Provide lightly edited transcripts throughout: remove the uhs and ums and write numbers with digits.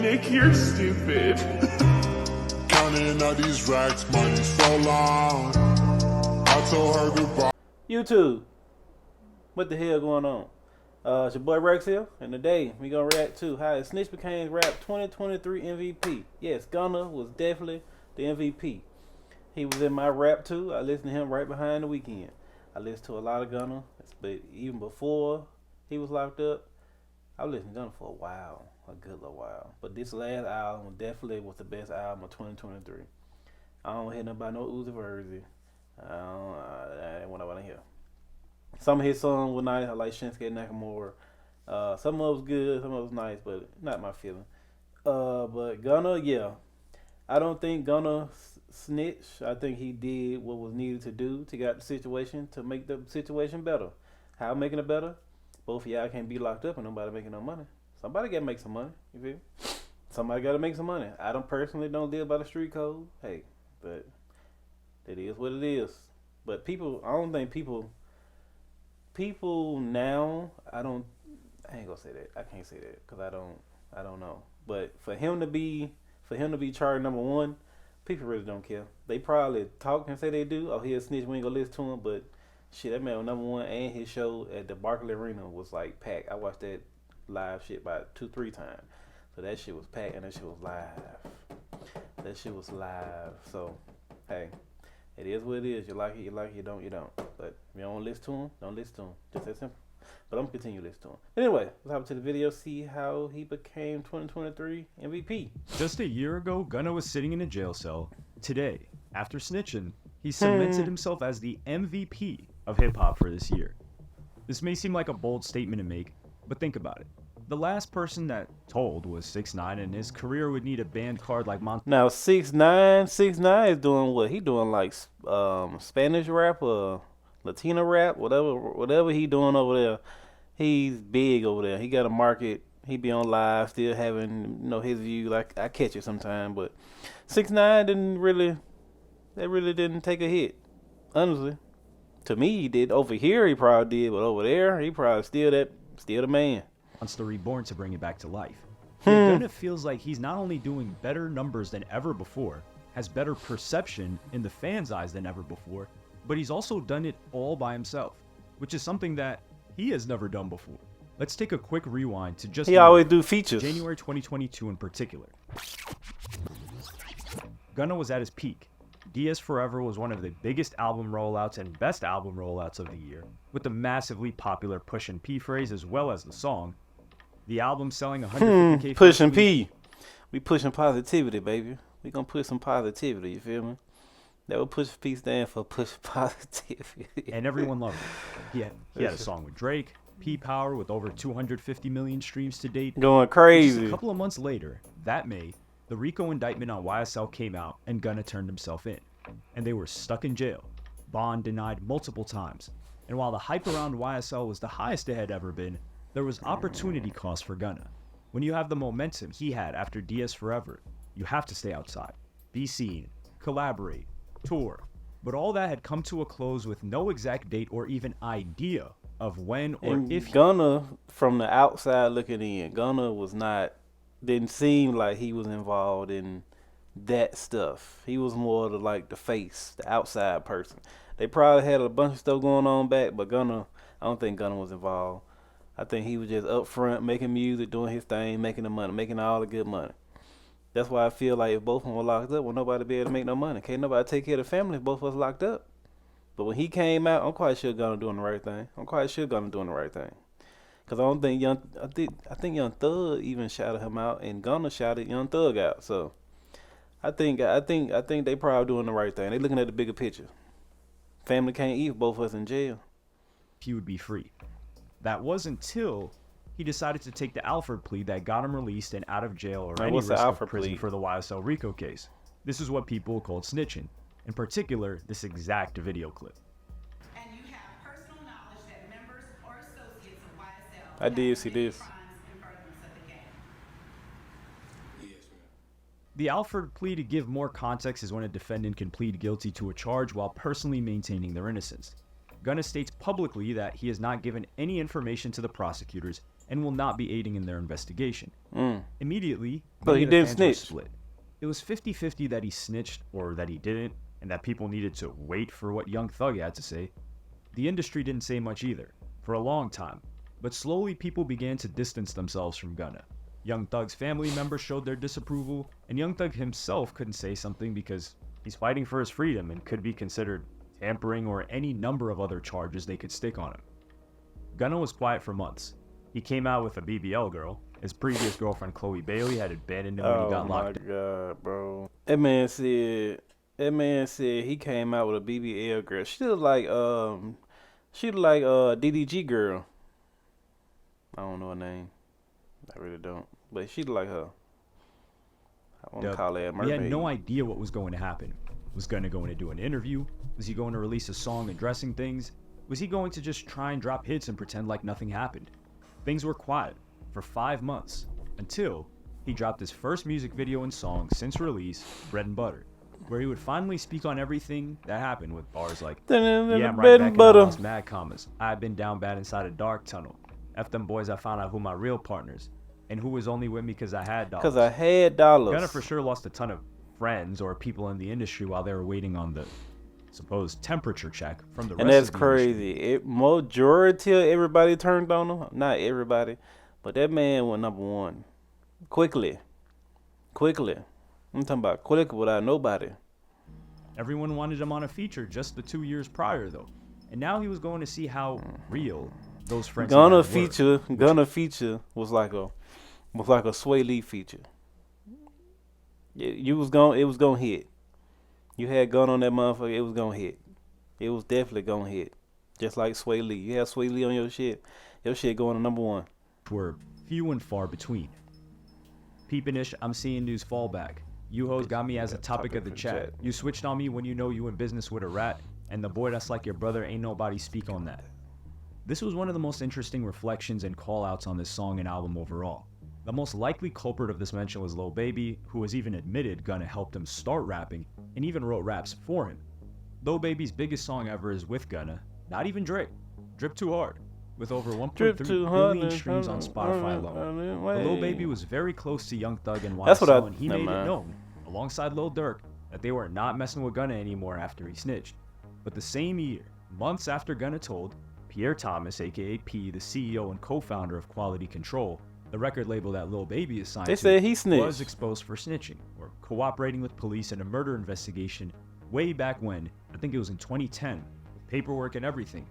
Nick, you're stupid. Counting all these racks, money so long. I told her goodbye. YouTube, what the hell going on? It's your boy Rex here, and today we gonna react to how Snitch became Rap 2023 MVP. Yes, Gunna was definitely the MVP. He was in my rap too. I listened to him right behind The Weeknd. I listened to a lot of Gunna, but even before he was locked up, I was listening to Gunna for a while, a good little while. But this last album definitely was the best album of 2023. I don't hear nothing about no Uzi Verzi. I ain't what I want to hear. Some of his songs were nice. I like Shinsuke Nakamura. Some of it was good, some of it was nice, but not my feeling. But Gunna, yeah. I don't think Gunna snitched. I think he did what was needed to do to get the situation, to make the situation better. How making it better? Both of y'all can't be locked up and nobody making no money. Somebody got to make some money. You feel? Somebody got to make some money. I don't live by the street code. Hey, but it is what it is. But people, I don't think people now, I ain't gonna say that. I can't say that because I don't know. But for him to be charged number one, people really don't care. They probably talk and say they do. Oh, he a snitch, we ain't gonna listen to him. But shit, that man was number one, and his show at the Barclays Arena was like packed. I watched that live shit about 2-3 times. So that shit was packed and that shit was live. So hey, it is what it is. You like it, you don't, you don't. But if you don't listen to him, don't listen to him. Just that simple. But I'm gonna continue listening to him. Anyway, let's hop to the video, see how he became 2023 MVP. Just a year ago, Gunna was sitting in a jail cell. Today, after snitching, he cemented himself as the MVP of hip-hop for this year. This may seem like a bold statement to make, but think about it. The last person that told was 6ix9ine, and his career would need a band card like Now 6ix9ine is doing what? He doing like Spanish rap or Latino rap, whatever he doing over there. He's big over there. He got a market. He be on live, still having his view. Like I catch it sometime, but 6ix9ine didn't take a hit. Honestly, to me he did. Over here he probably did, but over there he probably still the man. Wants the Reborn to bring it back to life. Gunna feels like he's not only doing better numbers than ever before, has better perception in the fans' eyes than ever before, but he's also done it all by himself, which is something that he has never done before. Let's take a quick rewind to just always do features. January 2022 in particular. Gunna was at his peak. DS Forever was one of the biggest album rollouts and best album rollouts of the year, with the massively popular Pushin' P phrase as well as the song. The album selling 150K. Pushin' P. We pushing positivity, baby. We gonna push some positivity, you feel me? That would Push P stand for push positivity. And everyone loved it. He had a song with Drake, P Power with over 250 million streams to date. Going crazy. Just a couple of months later, that May, the RICO indictment on YSL came out and Gunna turned himself in. And they were stuck in jail. Bond denied multiple times. And while the hype around YSL was the highest it had ever been, there was opportunity cost for Gunna. When you have the momentum he had after DS Forever, you have to stay outside, be seen, collaborate, tour. But all that had come to a close with no exact date or even idea of when or if Gunna, from the outside looking in, Gunna didn't seem like he was involved in that stuff. He was more the face, the outside person. They probably had a bunch of stuff going on back, but I don't think Gunna was involved. I think he was just up front, making music, doing his thing, making the money, making all the good money. That's why I feel like if both of them were locked up, well, nobody be able to make no money. Can't nobody take care of the family if both of us locked up. But when he came out, I'm quite sure Gunna doing the right thing. Cause I don't think I think Young Thug even shouted him out, and Gunna shouted Young Thug out. So I think they probably doing the right thing. They looking at the bigger picture. Family can't eat if both of us in jail. he would be free. That was until he decided to take the Alford plea that got him released and out of jail or any risk of prison for the YSL RICO case. This is what people called snitching. In particular, this exact video clip. And you have personal knowledge that members or associates of YSL I did see this. crimes in furtherance of the gang. The Alford plea, to give more context, is when a defendant can plead guilty to a charge while personally maintaining their innocence. Gunna states publicly that he has not given any information to the prosecutors and will not be aiding in their investigation. Immediately, But many he of the didn't fans were snitch. split. It was 50-50 that he snitched or that he didn't, and that people needed to wait for what Young Thug had to say. The industry didn't say much either, for a long time, but slowly people began to distance themselves from Gunna. Young Thug's family members showed their disapproval, and Young Thug himself couldn't say something because he's fighting for his freedom and could be considered tampering or any number of other charges they could stick on him. Gunna was quiet for months. He came out with a BBL girl. His previous girlfriend Chloe Bailey had abandoned him when he got locked Oh my God, bro. That man said he came out with a BBL girl. She look like DDG girl. I don't know her name. I really don't. But she look like her. I want to call her a We mermaid. had no idea what was going to happen. Was Gunna going to do an interview? Was he going to release a song addressing things? Was he going to just try and drop hits and pretend like nothing happened? Things were quiet for 5 months until he dropped his first music video and song since release, Bread and Butter, where he would finally speak on everything that happened with bars like, yeah, I'm right back and I lost mad commas. I've been down bad inside a dark tunnel. F them boys, I found out who my real partners and who was only with me because I had dollars. Because I had dollars. Gunna for sure lost a ton of friends or people in the industry while they were waiting on the supposed temperature check from the rest And that's of the industry. crazy. Majority of everybody turned on him. Not everybody. But that man went number one. Quickly. I'm talking about quick without nobody. Everyone wanted him on a feature just the 2 years prior, though. And now he was going to see how real those friends Gunna he had were. Gunna feature was like a Sway Lee feature. It was gonna hit. You had Gunna on that motherfucker, it was gonna hit. It was definitely gonna hit. Just like Sway Lee. You have Sway Lee on your shit going to number one. Were few and far between. Peepinish, I'm seeing news fallback. You hoes got me as a topic of the chat. You switched on me when you know you in business with a rat, and the boy that's like your brother ain't nobody speak on that. This was one of the most interesting reflections and call-outs on this song and album overall. The most likely culprit of this mention was Lil Baby, who has even admitted Gunna helped him start rapping and even wrote raps for him. Lil Baby's biggest song ever is with Gunna, not even Drake, Drip Too Hard, with over 1.3 billion streams on Spotify alone. But Lil Baby was very close to Young Thug and YSL, and he made it known, alongside Lil Durk, that they were not messing with Gunna anymore after he snitched. But the same year, months after Gunna told, Pierre Thomas, aka P, the CEO and co-founder of Quality Control, the record label that Lil Baby is signed to, was exposed for snitching, or cooperating with police in a murder investigation way back when, I think it was in 2010, with paperwork and everything.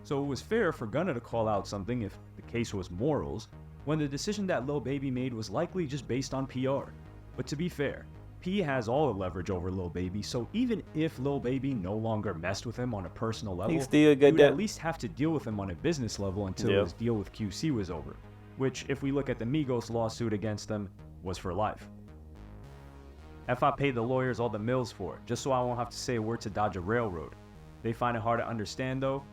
So it was fair for Gunna to call out something if the case was morals, when the decision that Lil Baby made was likely just based on PR. But to be fair, P has all the leverage over Lil Baby, so even if Lil Baby no longer messed with him on a personal level, he would at least have to deal with him on a business level until his deal with QC was over, which, if we look at the Migos lawsuit against them, was for life. I paid the lawyers all the mills for it, just so I won't have to say a word to dodge a railroad. They find it hard to understand though.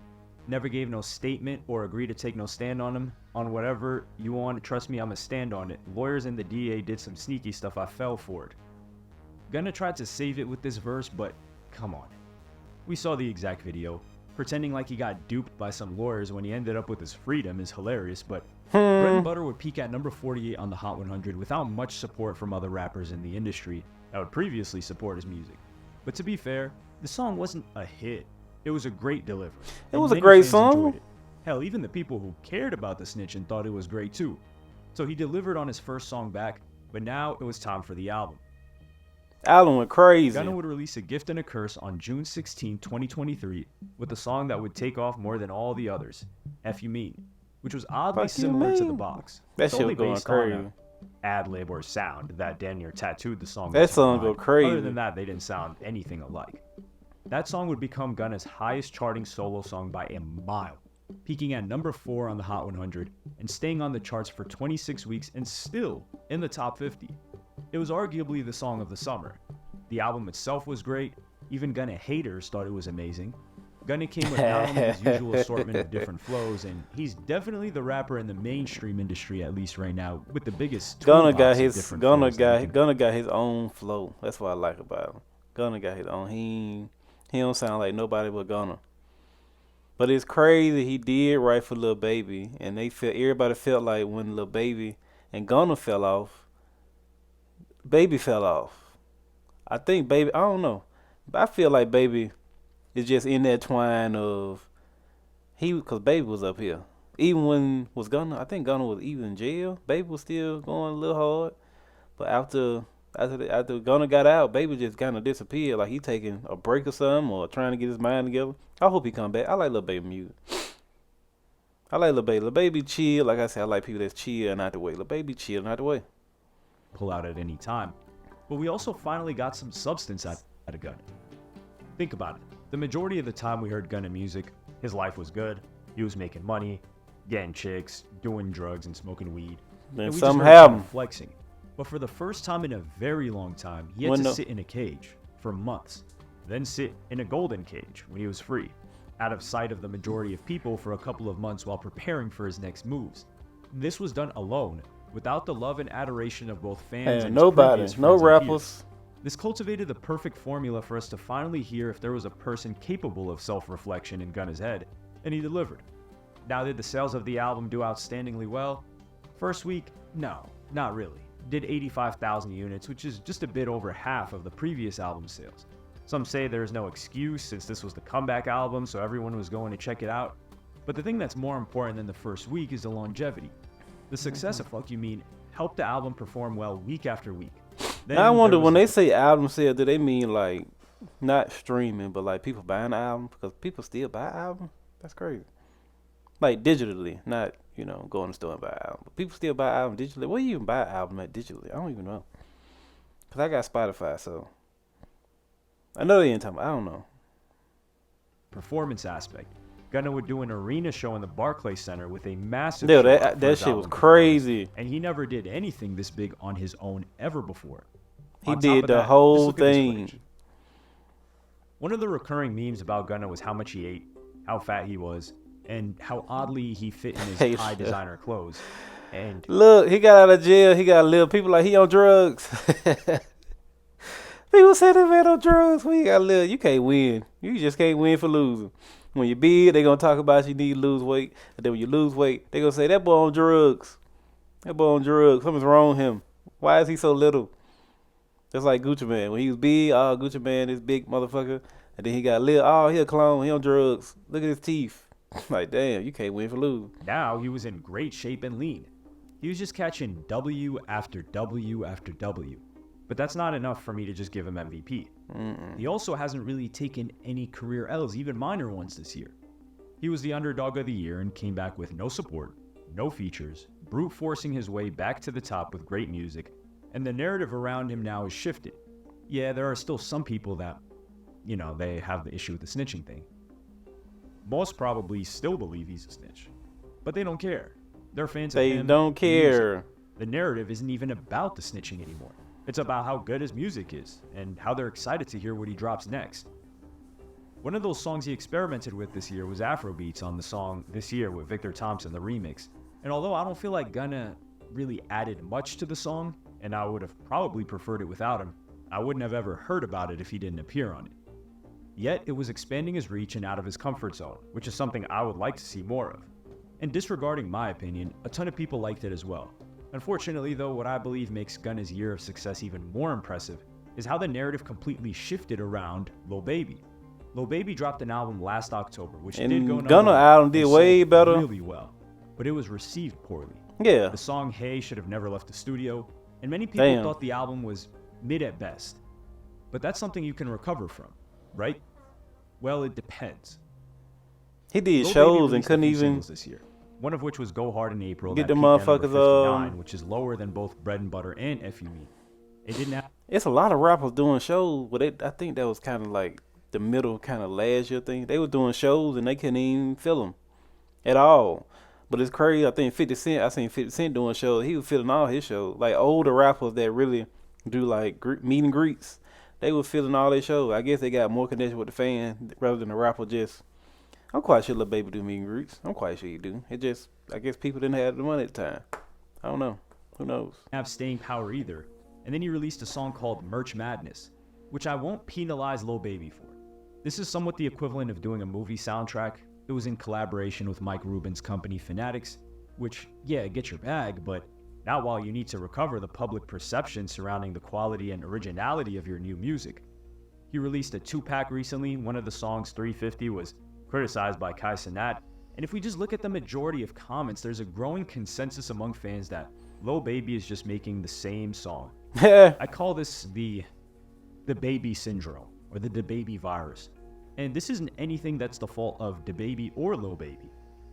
Never gave no statement or agree to take no stand on him. On whatever you want, trust me, I'ma stand on it. Lawyers and the DA did some sneaky stuff, I fell for it. Gunna tried to save it with this verse, but come on. We saw the exact video. Pretending like he got duped by some lawyers when he ended up with his freedom is hilarious, but Bread and Butter would peak at number 48 on the Hot 100 without much support from other rappers in the industry that would previously support his music. But to be fair, the song wasn't a hit. It was a great delivery. It was a great song. Enjoyed it. Hell, even the people who cared about the snitching thought it was great too. So he delivered on his first song back, but now it was time for the album. Album went crazy. Gunna would release A Gift and a Curse on June 16, 2023, with a song that would take off more than all the others, F You Mean, which was oddly similar to The Box. That shit was going crazy. Ad-lib or sound that Dan near tattooed the song. That song go crazy. Other than that, they didn't sound anything alike. That song would become Gunna's highest charting solo song by a mile, peaking at number 4 on the Hot 100 and staying on the charts for 26 weeks and still in the top 50. It was arguably the song of the summer. The album itself was great. Even Gunna haters thought it was amazing. Gunna came with not only his usual assortment of different flows, and he's definitely the rapper in the mainstream industry, at least right now, with the biggest. Gunna got his own flow. That's what I like about him. Gunna got his own. He don't sound like nobody but Gunna. But it's crazy he did write for Lil Baby, and everybody felt like when Lil Baby and Gunna fell off, Baby fell off. I think Baby, I don't know. But I feel like Baby is just in that twine of cause Baby was up here. Even when was Gunna, I think Gunna was even in jail. Baby was still going a little hard. But after Gunna got out, Baby just kind of disappeared. Like he taking a break or something, or trying to get his mind together. I hope he come back. I like Lil Baby music. I like Lil Baby. Lil Baby chill. Like I said, I like people that's chill and out the way. Lil Baby chill and out the way. Pull out at any time. But we also finally got some substance out of Gunna. Think about it. The majority of the time we heard Gunna music, his life was good. He was making money, getting chicks, doing drugs, and smoking weed. Then And we some just heard him have flexing. But for the first time in a very long time, he had to sit in a cage for months, then sit in a golden cage when he was free, out of sight of the majority of people for a couple of months while preparing for his next moves. This was done alone, without the love and adoration of both fans and his nobody, previous no friends and peers. rappers. This cultivated the perfect formula for us to finally hear if there was a person capable of self-reflection in Gunna's head, and he delivered. Now, did the sales of the album do outstandingly well? First week, no, not really. Did 85,000 units, which is just a bit over half of the previous album sales. Some say there is no excuse since this was the comeback album, so everyone was going to check it out. But the thing that's more important than the first week is the longevity. The success of Fuck You Mean helped the album perform well week after week. Then I wonder there was when the- they say album sale, do they mean like not streaming, but like people buying the album? Because people still buy album. That's crazy. Like digitally, not going to the store and buy an album. But people still buy album digitally. Where you even buy an album at digitally? I don't even know. Cause I got Spotify, so I know they ain't talking. I don't know. performance aspect. Gunna would do an arena show in the Barclays Center with a massive Yeah, show that for that his shit was album crazy. performance, and he never did anything this big on his own ever before. He On top did of the that, whole just look at this thing. footage. One of the recurring memes about Gunna was how much he ate, how fat he was, and how oddly he fit in his Hey, high designer clothes. And Look, he got out of jail. He got live. People like he on drugs. People say that man on drugs. We got live. You can't win. You just can't win for losing. When you're big, they gonna talk about you need to lose weight, and then when you lose weight, they gonna say that boy on drugs. That boy on drugs. Something's wrong with him. Why is he so little? Just like Gucci Man. When he was big, Gucci Man is big motherfucker, and then he got lit. Oh, he a clone. He on drugs. Look at his teeth. Like damn, you can't win for losing. now he was in great shape and lean. He was just catching W after W after W. But that's not enough for me to just give him MVP. He also hasn't really taken any career L's, even minor ones this year. He was the underdog of the year and came back with no support, no features, brute forcing his way back to the top with great music, and the narrative around him now is shifted. Yeah, there are still some people that, they have the issue with the snitching thing. Most probably still believe he's a snitch, but they don't care. They're fans of They him, don't the music. care. The narrative isn't even about the snitching anymore. It's about how good his music is and how they're excited to hear what he drops next. One of those songs he experimented with this year was Afrobeats on the song This Year with Victor Thompson, the remix. And although I don't feel like Gunna really added much to the song, and I would have probably preferred it without him, I wouldn't have ever heard about it if he didn't appear on it. Yet it was expanding his reach and out of his comfort zone, which is something I would like to see more of. And disregarding my opinion, a ton of people liked it as well. Unfortunately, though, what I believe makes Gunna's year of success even more impressive is how the narrative completely shifted around Lil Baby. Lil Baby dropped an album last October, which And did go number Gunna one album and did sold way better. really well, but it was received poorly. Yeah. The song Hey should have never left the studio, and many people Damn. thought the album was mid at best. But that's something you can recover from, right? Well, it depends. He did Lil Baby shows and released a couldn't few even. singles this year. One of which was Go Hard in April. Get that the peaked at number motherfuckers, 59, which is lower than both Bread and Butter and FUE. It didn't have It's a lot of rappers doing shows, but I think that was kind of like the middle kind of last year thing. They were doing shows and they couldn't even fill them at all. But it's crazy. I think 50 Cent, I seen 50 Cent doing shows. He was filling all his shows. Like older rappers that really do like meet and greets, they were filling all their shows. I guess they got more connection with the fan rather than the rapper just. I'm quite sure Lil Baby do meet and greets. I'm quite sure he do. It just, I guess people didn't have the money at the time. I don't know. Who knows? have staying power either. And then he released a song called Merch Madness, which I won't penalize Lil Baby for. This is somewhat the equivalent of doing a movie soundtrack. It was in collaboration with Mike Rubin's company Fanatics, which, yeah, get your bag, but Not while you need to recover the public perception surrounding the quality and originality of your new music. He released a 2-pack recently. One of the songs, 350, was criticized by Kai Cenat. And if we just look at the majority of comments, there's a growing consensus among fans that Lil Baby is just making the same song. I call this the baby syndrome, or the baby virus. And this isn't anything that's the fault of DaBaby or Lil Baby.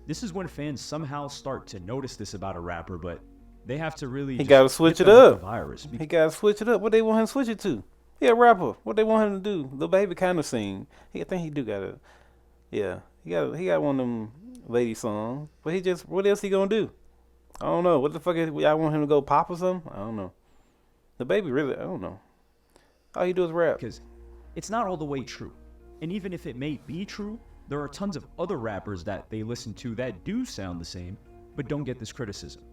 This is when fans somehow start to notice this about a rapper, but they have to really He gotta switch hit it them with up. the virus. He gotta switch it up. What they want him to switch it to? He a rapper. What they want him to do? Lil Baby kind of sing. I think he do gotta. Yeah, he got one of them lady songs. But what else he gonna do? I don't know. What the fuck is y'all want him to go pop or something? I don't know. The Baby really, I don't know. All he do is rap. Because it's not all the way true. And even if it may be true, there are tons of other rappers that they listen to that do sound the same, but don't get this criticism.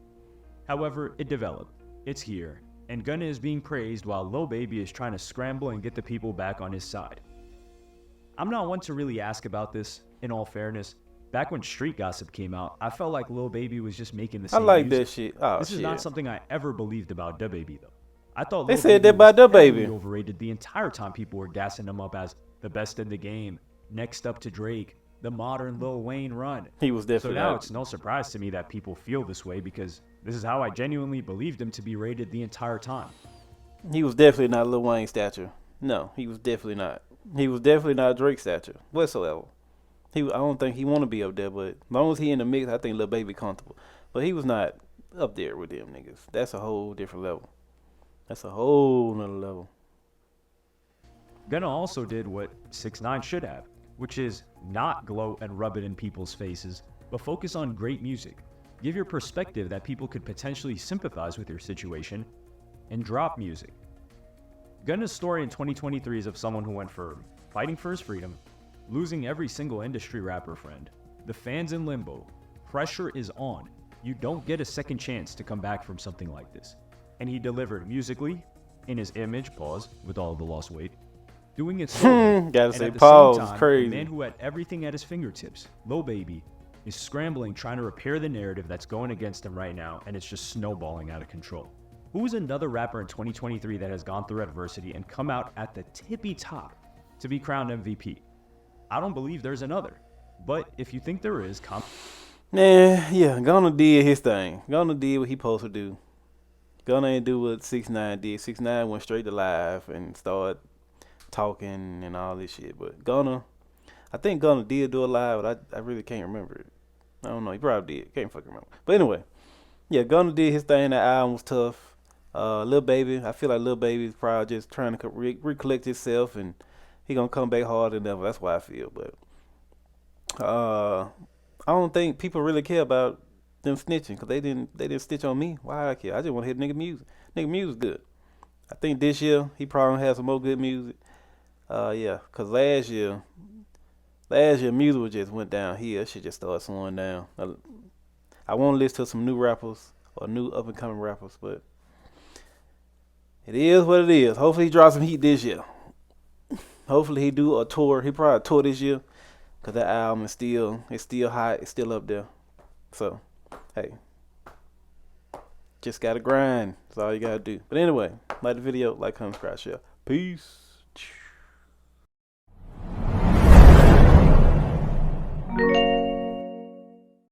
However, it developed. It's here. And Gunna is being praised while Lil Baby is trying to scramble and get the people back on his side. I'm not one to really ask about this, in all fairness. Back when Street Gossip came out, I felt like Lil Baby was just making the I same like music. that shit. Oh, This shit. is not something I ever believed about DaBaby, though. I thought They Lil said Baby that about was DaBaby. heavily overrated the entire time people were gassing him up as the best in the game, next up to Drake, the modern Lil Wayne run. He was So definitely now not. it's no surprise to me that people feel this way, because this is how I genuinely believed him to be rated the entire time. He was definitely not Lil Wayne stature. No, he was definitely not. He was definitely not Drake stature whatsoever. I don't think he want to be up there, but as long as he in the mix, I think Lil Baby comfortable. But he was not up there with them niggas. That's a whole different level. That's a whole nother level. Gunna also did what 6ix9ine should have, which is not gloat and rub it in people's faces, but focus on great music. Give your perspective that people could potentially sympathize with your situation, and drop music. Gunna's story in 2023 is of someone who went from fighting for his freedom, losing every single industry rapper friend, the fans in limbo, pressure is on. You don't get a second chance to come back from something like this. And he delivered musically, in his image, pause, with all of the lost weight, doing it slowly. Gotta and say at the pause, same it's time, crazy. the man who had everything at his fingertips, Lil Baby, is scrambling trying to repair the narrative that's going against him right now, and it's just snowballing out of control. Who is another rapper in 2023 that has gone through adversity and come out at the tippy top to be crowned MVP? I don't believe there's another. But if you think there is, Yeah, Gunna did his thing. Gunna did what he supposed to do. Gunna ain't do what 6ix9ine did. 6ix9ine went straight to live and started talking and all this shit. But Gunna, I think Gunna did do it live, but I really can't remember it. I don't know. He probably did. Can't fucking remember. But anyway, yeah, Gunna did his thing. That album was tough. Lil Baby, I feel like Lil Baby is probably just trying to recollect himself, and he gonna come back harder than ever. That's why I feel. But I don't think people really care about them snitching, because they didn't snitch on me. Why I care? I just want to hear nigga music. Nigga music good. I think this year he probably gonna have some more good music. Yeah, cause last year music just went down here. That shit just started slowing down. I want to listen to some new rappers or new up and coming rappers, but it is what it is. Hopefully he drops some heat this year. Hopefully he do a tour. He probably tour this year, cause that album is still hot. It's still up there. So, hey, just gotta grind. That's all you gotta do. But anyway, like the video, like, comment, subscribe, share. Peace.